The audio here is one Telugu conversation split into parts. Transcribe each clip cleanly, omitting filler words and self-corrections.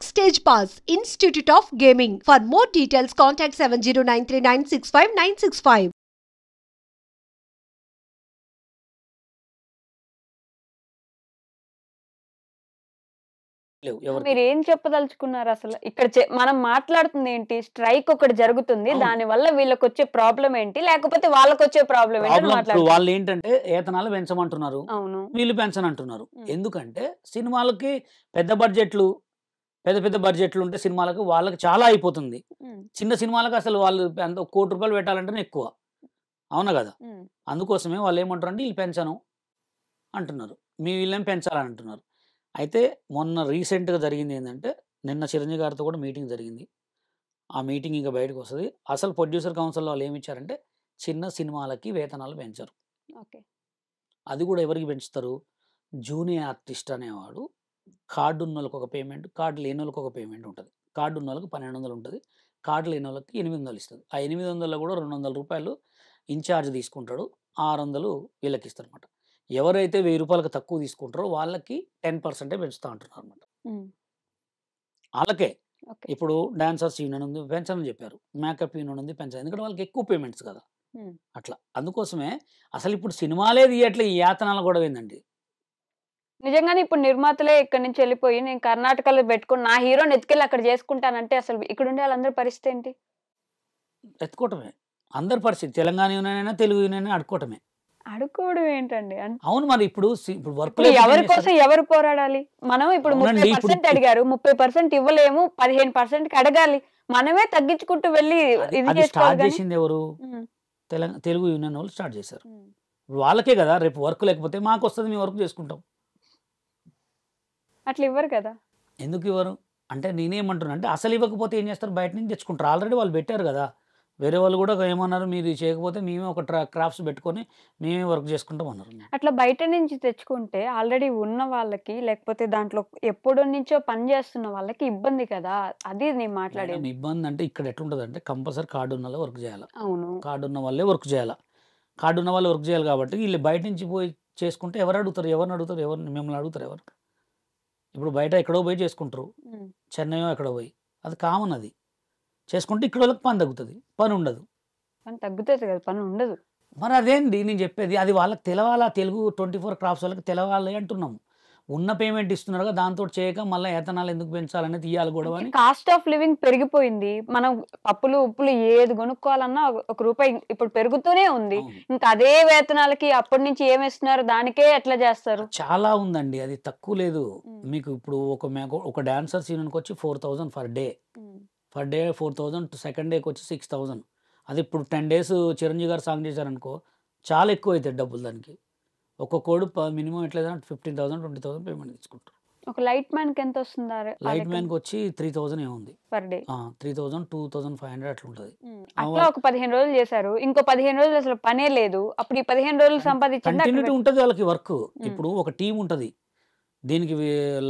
Backstage Pass, Institute of Gaming. For more details, contact 7093965965965. లేవు ఎవరికి. మీరేం చెప్పదలుచుకున్నారు అసలు? ఇక్కడ మనం మాట్లాడుతుంది ఏంటి? స్ట్రైక్ ఒకటి జరుగుతుంది. అవును. దానివల్ల వీళ్ళకొచ్చే ప్రాబ్లమ్ ఏంటి? లేకపోతే వాళ్ళకొచ్చే ప్రాబ్లమ్ ఏంటి అని ప్రాబ్లం ఇప్పుడు మాట్లాడుతున్నారు. వాళ్ళు ఏంటంటే ఏతనాలు పెంచమంటున్నారు, అవును. వీళ్ళు పెంచనంటున్నారు. హ్మ్. ఎందుకంటే సినిమాలకి పెద్ద బడ్జెట్లు పెద్ద బడ్జెట్లు ఉంటే సినిమాలకు వాళ్ళకి చాలా అయిపోతుంది. హ్మ్. చిన్న సినిమాలకు అసలు వాళ్ళు ఎంత ₹1,00,00,000 పెట్టాలంటేనే ఎక్కువ. అవునా కదా? హ్మ్. అందుకోసమే వాళ్ళు ఏమంటారంటే వీళ్ళు పెంచను అంటున్నారు. వీళ్ళేం పెంచాలని అంటున్నారు. అయితే మొన్న రీసెంట్‌గా జరిగింది ఏందంటే నిన్న చిరంజీవి గారితో కూడా మీటింగ్ జరిగింది. ఆ మీటింగ్ ఇంక బయటకొస్తది. అసలు ప్రొడ్యూసర్ కౌన్సిల్‌లో వాళ్ళు ఏమిచ్చారంటే చిన్న సినిమాలకి వేతనాలు పెంచరు. ఓకే. అది కూడా ఎవరికి పెంచుతారు? జూనియర్ ఆర్టిస్ట్ అనేవాడు కార్డ్ ఉన్నోళ్ళకి ఒక పేమెంట్, కార్డ్ లేనోళ్ళకి ఒక పేమెంట్ ఉంటది. కార్డ్ ఉన్నోళ్ళకి 1,200 ఉంటది. కార్డ్ లేనోళ్ళకి 800 ఇస్తది. ఆ 800లో కూడా రూ. 200 ఇన్‌చార్జ్ తీసుకుంటాడు. 600 వీళ్ళకిస్తారనమాట. ఎవరైతే రూ. 1000కి తక్కువ తీసుకుంటారో వాళ్ళకి 10% పెంచుతా అంటున్నారనమాట. హ్మ్. ఆళ్ళకే. ఓకే. ఇప్పుడు డాన్సర్స్ యూనియన్ ఉంది పెంచనని చెప్పారు. మేకప్ యూనియన్ ఉంది పెంచను. ఎందుకంటే వాళ్ళకి ఎక్కువ పేమెంట్స్ కదా! హ్మ్. అట్లా. అందుకోసమే అసలిప్పుడు సినిమాలే తీయట్లే ఈ యాతనాల గొడవేందండి? నిజంగానే ఇప్పుడు నిర్మాతలే ఇక్కడి నుంచి వెళ్ళిపోయి నేను కర్ణాటకలో పెట్టుకొని నా హీరోని ఎత్తుకెళ్ళి అక్కడ చేసుకుంటానంటే అసలు ఇక్కడుండే వాళ్ళందరి పరిస్థితి ఏంటి? ఎత్తుకోవటమే. అందరి పరిస్థితి తెలంగాణ యూనియన్ అయినా, తెలుగు యూనియన్ అయినా అడుక్కోవటమే. అడుక్కోవడం ఏంటండి? అవును మరి ఇప్పుడు ఇప్పుడు వర్క్ ఇప్పుడు లేకపోతే ఎవరి ఏం చేస్తారు? కోసం ఎవరు పోరాడాలి? మనం ఇప్పుడు అవునండి. ఇప్పుడు 30% అడిగారు. 30% ఇవ్వలేము. 15%కి అడగాలి. మనమే తగ్గించుకుంటూ వెళ్లి అది ఇది అది చేసుకోవాలి స్టార్ట్ గాని చేసింది ఎవరు? హ్మ్. తెలుగు యూనియన్ వాళ్ళు స్టార్ట్ చేశారు. హ్మ్. వాళ్ళకే కదా రేపు వర్క్ లేకపోతే మాకొస్తది మేము వర్క్ చేసుకుంటాం. అట్లా ఇవ్వరు కదా! ఎందుకు ఇవ్వరు? అంటే నేనేమంటున్నా అంటే అసలు ఇవ్వకపోతే ఏం చేస్తారు? బయట నుంచి తెచ్చుకుంటారు. ఆల్రెడీ వాళ్ళు పెట్టారు కదా! వేరే వాళ్ళు కూడా ఏమన్నారు? మీరు ఇది చేయకపోతే మేమే ఒక క్రాఫ్ట్స్ పెట్టుకొని మేమే వర్క్ చేసుకుంటాం అన్నారు. అట్లా బయట నుంచి తెచ్చుకుంటే ఆల్రెడీ ఉన్న వాళ్ళకి లేకపోతే దాంట్లో ఎప్పటినుంచో పని చేస్తున్న వాళ్ళకి ఇబ్బంది కదా! అది నేను మేడం మాట్లాడేది. ఇబ్బంది అంటే ఇక్కడ ఎట్లుంటదంటే కంపల్సరీ కార్డ్ ఉన్నోళ్ళే వర్క్ చేయాల. అవును. కార్డ్ ఉన్న వాళ్ళే వర్క్ చేయాల. కార్డ్ ఉన్న వాళ్ళు వర్క్ చేయాలి కాబట్టి వీళ్ళు బయట నుంచి పోయి చేసుకుంటే ఎవరు అడుగుతారు? ఎవరిని అడుగుతారు? ఎవరిని మిమ్మల్ని అడుగుతారు ఎవరు? ఇప్పుడు బయట ఎక్కడో పోయి చేసుకుంటారు. హ్మ్. చెన్నైయో ఎక్కడో పోయి. అది కామన్ అది. చేసుకుంటే ఇక్కడ వాళ్ళకి పని తగ్గుతది. పని ఉండదు. పని తగ్గుతది కదా! పని ఉండదు. మరి అదేంది నేను చెప్పేది. అది వాళ్ళకి తెలవాలా తెలుగు 24 క్రాఫ్ట్స్ వాళ్ళకి తెలవాలి అంటున్నాం. ఉన్న పేమెంట్ ఇస్తున్నారు కదా! దాంతోటి చేయక మళ్ళా ఏతనాలు ఎందుకు పెంచాలని తీయాలి గొడవ అంటే అని. కాస్ట్ ఆఫ్ లివింగ్ పెరిగిపోయింది. మనం పప్పులు, ఉప్పులు ఏది కొనుక్కోవాలన్నా ఒక రూపాయి ఇప్పుడు పెరుగుతూనే ఉంది. అవును. ఇంకా అదే వేతనాలకి అప్పటి నుంచి ఏమిస్తున్నారు దానికే ఎట్లా చేస్తారు? చాలా ఉందండి. అది తక్కువ లేదు. హ్మ్. మీకు ఇప్పుడు ఒక డాన్సర్స్ యూనియన్‌కొచ్చి 4,000 పర్ డే. హ్మ్. పర్ డే 4,000 సెకండ్ డేకొచ్చి 6,000. అది ఇప్పుడు 10 డేస్ చిరంజీవి గారు సాంగ్ చేశారనుకో చాలా ఎక్కువైతాయి డబ్బులు దానికి. ఒక్కొక్కోడు మినిమమ్ ఎట్లా లేదన్నా 15,000, 20,000 పేమెంట్ తీసుకుంటారు. ఒక లైట్ మ్యాన్‌కి ఎంతొస్తుంది ఆ లైట్ లెక్కన? మ్యాన్‌కొచ్చి 3,000 ఏమో ఉంది. Per day. 3,000, 2,500 అట్లుంటది. అట్లా ఒక 15 రోజులు చేశారు. ఇంకో 15 రోజులు అసలు పనే లేదు. అప్పుడు ఈ 15 రోజులు సంపాదించింది అక్కడ కంటిన్యూటీ ఉంటది వాళ్ళకి వర్క్. హ్మ్. ఇప్పుడు ఒక టీమ్ ఉంటది. దీనికి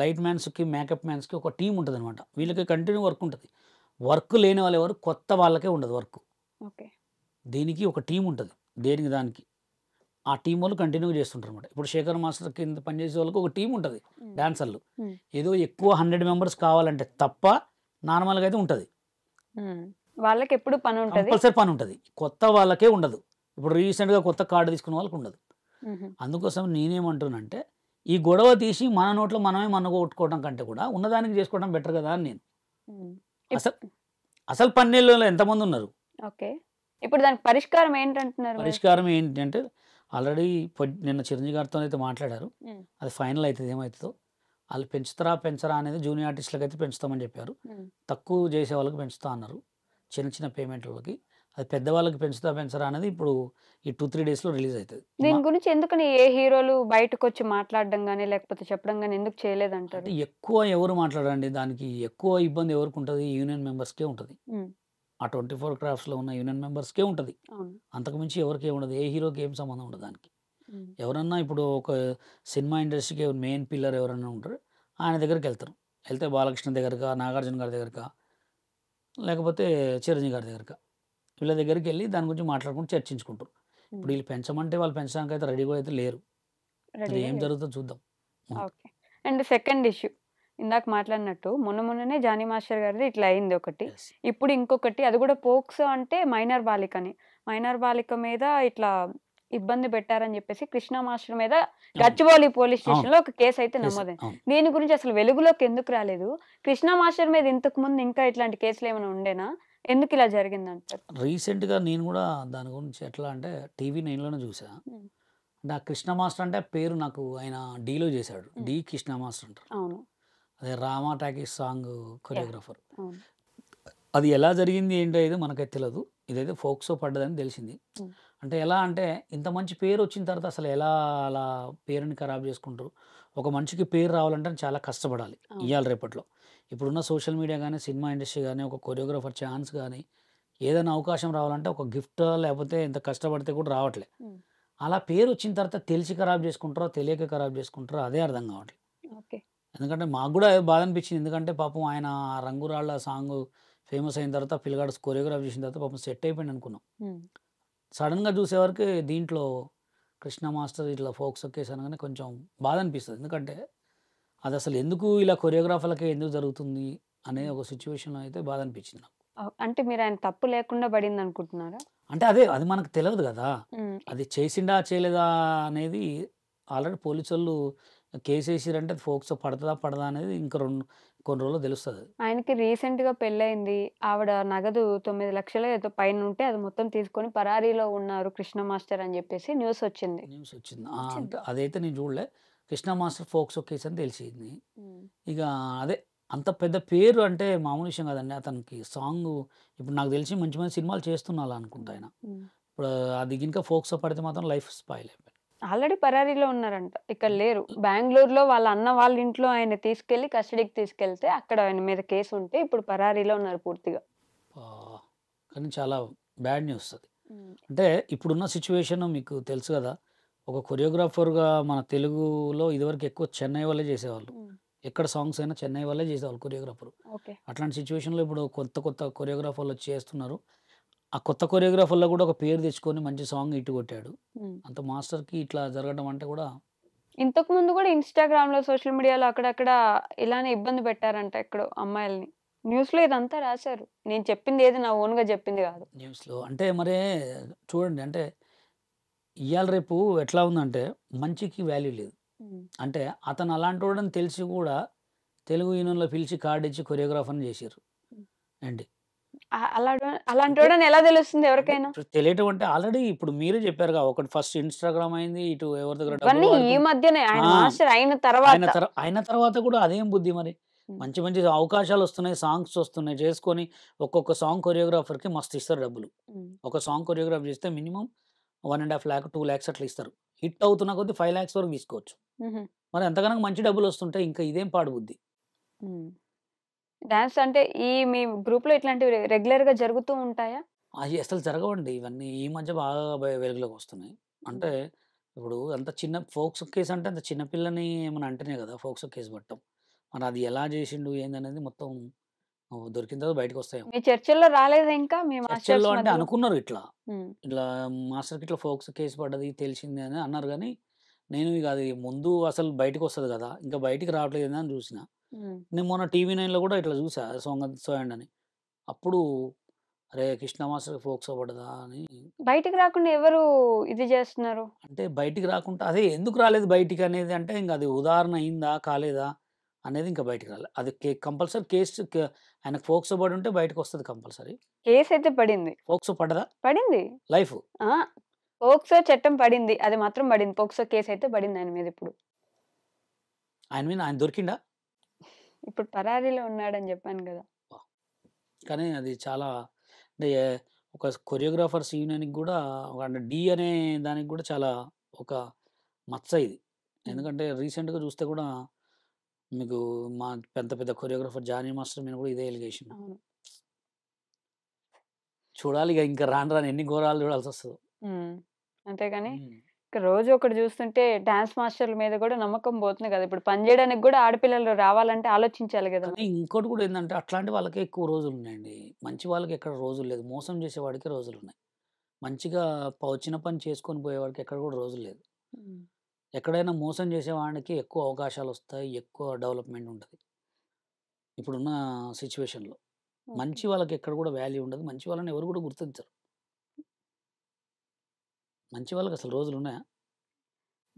లైట్ మ్యాన్స్‌కి, మేకప్ మ్యాన్స్‌కి ఒక టీమ్ ఉంటదనమాట. వీళ్ళకి కంటిన్యూ వర్క్ ఉంటది. వర్క్ లేని వాళ్ళెవరు కొత్త వాళ్ళకే ఉండదు వర్క్. ఓకే. దీనికి ఒక టీమ్ ఉంటది. దేనికి దానికి. ఆ టీమ్ వాళ్ళు కంటిన్యూగా చేస్తుంటారనమాట. ఇప్పుడు శేఖర్ మాస్టర్ కింద పనిచేసే వాళ్ళకి ఒక టీమ్ ఉంటది. హ్మ్. డాన్సర్లు. హ్మ్. ఏదో ఎక్కువ 100 మెంబర్స్ కావాలంటే తప్ప నార్మల్‌గా అయితే ఉంటది. హ్మ్. వాళ్ళకెప్పుడు పనుంటది. కంపల్సరీ పనుంటది. కొత్త వాళ్ళకే ఉండదు. ఇప్పుడు రీసెంట్‌గా కొత్త కార్డ్ తీసుకున్న వాళ్ళకి ఉండదు. హుహు. అందుకోసం నేనేమంటున్నానంటే, ఈ గొడవ తీసి మన నోట్లో మనమే మన్నగొట్టుకోవడం కంటే కూడా ఉన్నదానికి చేసుకోవడం బెటర్ కదా అని నేను. హ్మ్. అసలు అసలు పన్నెల్లో ఎంతమందున్నారు? ఓకే. ఇప్పుడు దానికి పరిష్కారం ఏంటంటున్నారు మీరు? పరిష్కారం ఏంటంటే ఆల్రెడీ నిన్న చిరంజీవి గారితోనైతే మాట్లాడారు. హ్మ్. అది ఫైనల్ అయితది ఏమైతదో. ఆళ్ళు పెంచుతారా, పెంచరా అనేది జూనియర్ ఆర్టిస్ట్‌లకైతే పెంచుతామని చెప్పారు. హ్మ్. తక్కువ చేసే వాళ్ళకి పెంచుతా అన్నారు. చిన్న చిన్న పేమెంట్‌లకి. అది పెద్దవాళ్ళకి పెంచుతా, పెంచరా అనేది ఇప్పుడు ఈ 2, 3 డేస్‌లో రిలీజ్ అయితది. దీని గురించి ఎందుకని ఏ హీరోలు బయటకొచ్చి మాట్లాడడం గాని, లేకపోతే చెప్పడం గాని ఎందుకు చేయలేదంటారు? అంటే ఎక్కువ ఎవరు మాట్లాడరండి. దానికి ఎక్కువ ఇబ్బంది ఎవరికుంటది? యూనియన్ మెంబర్స్‌కే ఉంటది. హ్మ్. ఆ 24 క్రాఫ్ట్స్‌లో ఉన్న యూనియన్ మెంబర్స్‌కే ఉంటది. అవును. అంతకు మించి ఎవరికీ ఉండదు. ఏ హీరోకి ఏం సంబంధం ఉండదు దానికి. హ్మ్. ఎవరన్నా ఇప్పుడు ఒక సినిమా ఇండస్ట్రీకి మెయిన్ పిల్లర్ ఎవరైనా ఉంటారో ఆయన దగ్గరికెళ్తారు. ఎళ్తే బాలకృష్ణ దగ్గరకా, నాగార్జున గారి దగ్గరకా, లేకపోతే చిరంజీవి గారి దగ్గరకా. వీళ్ళ దగ్గరికెళ్ళి దాని గురించి మాట్లాడుకొని చర్చించుకుంటారు. ఇప్పుడు హ్మ్. వీళ్ళు పెంచమంటే వాళ్ళు పెంచడానికైతే రెడీగా అయితే లేరు. అది రెడీగా ఏం లేరు. జరుగుతుందో చూద్దాం. ముందు. ఓకే. And second issue. ఇందాక మాట్లాడినట్టు మొన్ననే జానీ మాస్టర్ గారిది ఇట్లా అయింది ఒకటి. యెస్. ఇప్పుడు ఇంకొకటి అది కూడా పోక్సో అంటే మైనర్ బాలికని. మైనర్ బాలిక మీద ఇట్లా ఇబ్బంది పెట్టారని చెప్పేసి కృష్ణ మాస్టర్ మీద అవును. గచ్చిబౌలి పోలీస్ అవును. స్టేషన్‌లో ఒక కేస్ అయితే యెస్. నమోదైంది. అవును. దీని గురించి అసలు వెలుగులోకి ఎందుకు రాలేదు? కృష్ణ మాస్టర్ మీద ఇంతకు ముందు ఇంకా ఇట్లాంటి కేసులు ఏమైనా ఉండేనా? ఎందుకు ఇలా జరిగిందంటారు? రీసెంట్‌గా నేను గూడా దాని గురించి ఎట్లా అంటే టీవీ నైన్‌లోనే చూసా. హ్మ్. అంటే ఆ కృష్ణ మాస్టర్ అంటే పేరు నాకు ఆయన 'డీ'లో చేశాడు. హ్మ్. 'డి కృష్ణ మాస్టర్' అంటారు. అవును. అదే 'Rama talkies' song yeah! Choreographer. అవును. అది ఎలా జరిగింది ఏంటో ఏదో మనకైతే తెలదు. ఇదైతే ఫోక్సో పడ్డదని తెలిసింది. హ్మ్. అంటే ఎలా అంటే ఇంత మంచి పేరు వచ్చిన తర్వాత అసలు ఎలా అలా పేరుని ఖరాబ్ చేసుకుంటారు? ఒక మనిషికి పేరు రావాలంటే చాలా కష్టపడాలి అవును. ఇయ్యాల రేపట్లో. ఇప్పుడున్న సోషల్ మీడియా గానీ, సినిమా ఇండస్ట్రీ గానీ, ఒక కొరియోగ్రాఫర్ ఛాన్స్ గానీ, ఏదైనా అవకాశం రావాలంటే ఒక గిఫ్టో లేకపోతే ఎంత కష్టపడితే కూడా రావట్లే. హ్మ్. అలా పేరు వచ్చిన తర్వాత తెలిసి ఖరాబ్ చేసుకుంటారో, తెలియక ఖరాబ్ చేసుకుంటారో అదే అర్థం కావట్లేదు. ఓకే. ఎందుకంటే మాకు గూడా బాధ అనిపించింది. ఎందుకంటే పాపం ఆయన 'రంగురాళ్ళ' సాంగు ఫేమస్ అయిన తర్వాత పిల్లగాడు కొరియోగ్రాఫ్ చేసిన తర్వాత పాపం సెట్ అయిపోయిండు అనుకున్నాం. హ్మ్. సడెన్‌గా చూసేవరకు దీంట్లో కృష్ణ మాస్టర్ ఇట్లా ఫోక్సో కేస్ అనగానే కొంచెం బాధ అనిపిస్తది. ఎందుకంటే అదసలు ఎందుకు ఇలా కొరియోగ్రాఫర్‌లకే ఎందుకు జరుగుతుంది అనే హ్మ్. ఒక సిట్యుయేషన్‌లో అయితే బాధ అనిపించింది నాకు. అంటే మీరు ఆయన తప్పు లేకుండా పడిందనుకుంటున్నారా? అంటే అదే అది మనకు తెలవదు గదా! హ్మ్. అది చేసిండా చేయలేదా అనేది ఆల్రెడీ పోలీసోళ్ళు కేసేసిర్రంటే అది ఫోక్సో పడతదా పడదా అనేది ఇంకా కొన్ని రోజుల్లో తెలుస్తదది. ఆయనకి రీసెంట్‌గా పెళ్లయింది. ఆవిడ నగదు 9,00,000 ఏదో పైనుంటే అది మొత్తం తీసుకొని పరారీలో ఉన్నారు కృష్ణ మాస్టర్ అని జెప్పేసి న్యూసొచ్చింది. న్యూసొచ్చింది. అంటే వచ్చింది. అదైతే నేను చూడలే. 'కృష్ణ మాస్టర్' ఫోక్సో కేస్ అని తెలిసింది. హ్మ్. ఇక అదే అంత పెద్ద పేరు అంటే మామూలు విషయం కాదండి. అతనికి సాంగు ఇప్పుడు నాకు తెలిసి మంచి మంచి సినిమాలు చేస్తున్నాలా అనుకుంటా హ్మ్. ఆయన. హ్మ్. ఇప్పుడు అది గినుక ఫోక్సో పడితే మాత్రం లైఫ్ స్పాయిల్ అయిపోయింది. ఆల్రెడీ పరారీలో ఉన్నారంట. ఇక్కడ హ్మ్. లేరు. బెంగుళూరులో వాళ్ళ అన్న వాళ్ళ ఇంట్లో ఆయన తీసుకెళ్ళి కస్టడీకి తీసుకెళ్తే అక్కడ ఆయన మీద కేసుంటే ఇప్పుడు పరారీలో ఉన్నారు పూర్తిగా. ఆహ్, కానీ చాలా బ్యాడ్ న్యూస్ అది. హ్మ్. అంటే ఇప్పుడున్న సిట్యుయేషన్ మీకు తెలుసు గదా! ఒక కొరియోగ్రాఫర్‌గా మన తెలుగులో ఇదివరకు ఎక్కువ చెన్నై వాళ్ళే చేసేవాళ్ళు. హ్మ్. ఎక్కడ సాంగ్స్ అయినా చెన్నై వాళ్ళే చేసేవాళ్ళు కొరియోగ్రాఫర్. ఓకే. అట్లాంటి సిట్యుయేషన్‌లో ఇప్పుడు కొత్త కొత్త కొరియోగ్రాఫర్‌లు వచ్చి చేస్తున్నారు. ఆ కొత్త కొరియోగ్రాఫర్‌లో కూడా ఒక పేరు తెచ్చుకొని మంచి సాంగ్ హిట్ కొట్టాడు. హ్మ్. అంత మాస్టర్‌కి ఇట్లా జరగడం అంటే కూడా ఇంతకు ముందు గూడా ఇన్‌స్టాగ్రామ్‌లో, సోషల్ మీడియాలో అక్కడక్కడ ఇలానే ఇబ్బంది పెట్టారంట ఎక్కడో అమ్మాయిల్ని. న్యూస్‌లో ఇదంతా రాశారు. నేను చెప్పింది ఏది నా ఓన్‌గా చెప్పింది గాదు. న్యూస్‌లో అంటే మరే చూడండి అంటే ఇయాల రేపు ఎట్లా ఉందంటే మంచికి వాల్యూ లేదు. హ్మ్. అంటే అతను అలాంటోడని తెలిసి కూడా తెలుగు యూనియన్‌లో పిలిచి కార్డ్ ఇచ్చి కొరియోగ్రాఫర్‌ని చేసిర్రు. హ్మ్. ఏంటి అంటే అలాంటోడని ఎలా తెలుస్తుంది అంటే ఎవరికైనా? ఇప్పుడు తెలియటం అంటే ఆల్రెడీ ఇప్పుడు మీరే చెప్పారుగా ఒకటి ఫస్ట్ ఇన్‌స్టాగ్రామ్ అయింది. ఇటు ఎవరి దగ్గర డబ్బులు ఇవన్నీ ఈ వాడుకుంటూ మధ్యనే ఆయన ఆ! మాస్టర్ అయిన తర్వాత. అయిన తర్వాత కూడా అదేం బుద్ధి మరి. హ్మ్. మంచి మంచి అవకాశాలొస్తున్నాయి. సాంగ్స్ వస్తున్నాయి. చేసుకొని ఒక్కొక్క సాంగ్ కొరియోగ్రాఫర్‌కి మస్తు ఇస్తారు డబ్బులు. హ్మ్. ఒక సాంగ్ కొరియోగ్రాఫ్ చేస్తే మినిమమ్ 1,50,000 2,00,000 అట్లా ఇస్తారు. హిట్ అవుతున్న కొద్దీ 5,00,000 వరకు తీసుకోవచ్చు. హుహు. మరి అంతగనం మంచి డబ్బులొస్తుంటే ఇంకా ఇదేం పాడు బుద్ధి. హ్మ్. డాన్స్ అంటే మీ గ్రూప్‌లో ఇట్లాంటివి రెగ్యులర్‌గా జరుగుతూ ఉంటాయా? అయి అసలు జరగవండి. ఇవన్నీ ఈ మధ్య బాగా వెలుగులోకొస్తున్నాయి. అంటే హ్మ్. ఇప్పుడు అంత చిన్న ఫోక్సో కేస్ అంటే అంత చిన్న పిల్లని ఏమన్నా అంటేనే కదా! ఫోక్సో కేస్ పడటం. మరి అది ఎలా చేసిండు ఏందనేది మొత్తం దొరికిన తర్వాత బయటకొస్తాయేమో. మీ చర్చల్లో రాలేదా ఇంకా మీ చర్చల్లో మాస్టర్స్ అంటే మధ్యలో? అనుకున్నారు ఇట్లా. హ్మ్. ఇట్లా మాస్టర్‌కి ఇట్లా ఫోక్సో కేస్ పడ్డది తెలిసింది అని అన్నారు గానీ, నేను ఇగ అది ముందు అసలు బయటికొస్తది కదా! ఇంకా బయటికి రావట్లేదు అని చూసిన. హ్మ్. నేను మొన్న టీవీ నైన్‌లో కూడా ఇట్లా చూసా సో అండ్ అని. అప్పుడు అరే! కృష్ణ మాస్టర్‌కి ఫోక్సో పడ్డదా అని బయటికి రాకుండా ఎవరు ఇది జేస్తున్నారు? అంటే బయటికి రాకుండా అదే ఎందుకు రాలేదు బయటికనేది అంటే ఇంక అది ఉదాహరణ అయిందా? కాలేదా? అనేది ఇంకా బయటికి రాలే. అది కంపల్సరీ ఆయనకు ఫోక్సో పడుంటే బయటకొస్తది కంపల్సరీ. కేసయితే పడింది. ఫోక్సో పడ్డదా? పడింది. లైఫు. ఆ! పోక్సో చట్టం పడింది. అది మాత్రం పడింది. పోక్సో కేసయితే పడింది ఆయన మీదిప్పుడు. ఆయన దొరికిండా? ఇప్పుడు పరారీలో ఉన్నాడని జెప్పాను గదా! అబ్బా! కానీ అది చాలా అంటే ఒక కొరియోగ్రాఫర్స్ యూనియన్‌కి గూడా అంటే 'ఢీ' అనే దానికి గూడా చాలా ఒక మచ్చ ఇది. హ్మ్. ఎందుకంటే రీసెంట్‌గా చూస్తే గూడా మీకు మా పెద్ద పెద్ద కొరియోగ్రాఫర్ 'జానీ మాస్టర్' మీద గూడా ఇదే ఎలిగేషన్. అవును. చూడాలిగ ఇంకా రాను రాను ఎన్ని ఘోరాలు చూడాల్సొస్తదో. హ్మ్. అంతేగాని హ్మ్. ఇక రోజు ఒకటి జూస్తుంటే డాన్స్ మాస్టర్‌ల మీద గూడా నమ్మకం పోతుంది గదా! ఇప్పుడు పని జేయడానికి గూడా ఆడపిల్లలు రావాలంటే ఆలోచించాలి గదా కానీ మరి. ఇంకోటి గూడా ఏందంటే అట్లాంటి వాళ్ళకే ఎక్కువ రోజులున్నాయండి. మంచి వాళ్ళకి ఎక్కడ రోజులు లేదు. మోసం చేసేవాడికే రోజులున్నాయి. మంచిగా వచ్చిన పని చేసుకొని పోయేవాడికి ఎక్కడ గూడా రోజులు లేదు. హ్మ్. ఎక్కడైనా మోసం చేసేవాడికి ఎక్కువ అవకాశాలొస్తాయి. ఎక్కువ డెవలప్‌మెంట్ ఉంటది. ఇప్పుడున్న సిచ్యువేషన్‌లో. ఓకే. మంచి వాళ్ళకి ఎక్కడ కూడా వాల్యూ ఉండదు. మంచి వాళ్ళని ఎవరు కూడా గుర్తించరు. మంచి వాళ్ళకి అసలు రోజులున్నాయా?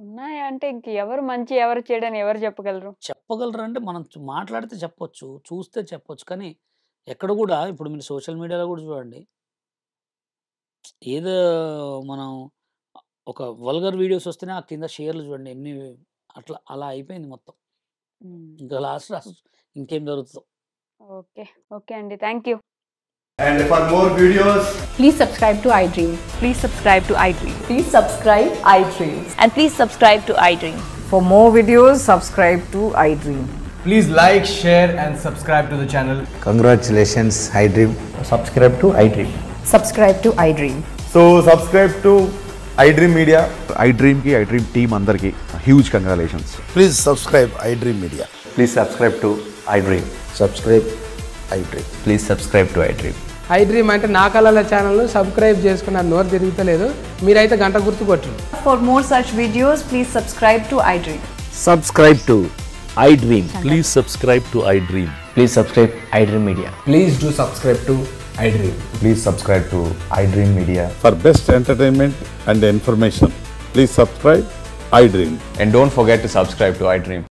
ఉన్నాయా అంటే ఇంక ఎవరు మంచి, ఎవరు చెడని ఎవరు చెప్పగలరు? చెప్పగలరంటే మనం మాట్లాడితే చెప్పొచ్చు. చూస్తే చెప్పొచ్చు. కానీ ఎక్కడ కూడా ఇప్పుడు మీరు సోషల్ మీడియాలో కూడా చూడండి. ఏదో మనం ఒక వల్గర్ వీడియోస్ వస్తేనే ఆ కింద షేర్‌లు చూడండి ఎన్ని అలా అయిపోయింది మొత్తం. హ్మ్. ఇంకా లాస్ట్ ఇంకేం జరుగుతదో. ఓకే. ఓకే అండి. Thank you. And for more videos, Please subscribe to iDream. Please subscribe to iDream. Please subscribe iDream. And please subscribe to iDream. For more videos, subscribe to iDream. please like, share, and subscribe to the channel. Congratulations, iDream. Subscribe to iDream. Subscribe to iDream. So subscribe to iDream Media. iDream ki iDream team అందరికి huge congratulations. Please subscribe iDream Media. Please subscribe to iDream. Subscribe iDream. Please subscribe to iDream. iDream అంటే నా కళల ఛానల్ను సబ్స్క్రైబ్ చేసుకున్న నోరు తిరుగుతలేదు. మీరైతే గంట గుర్తు కొట్టండి. For more such videos, please subscribe to iDream. Subscribe to iDream. Please subscribe to iDream. Please subscribe iDream Media. Please do subscribe to iDream. Please subscribe to iDream Media. For best entertainment and information, please subscribe iDream. And don't forget to subscribe to iDream.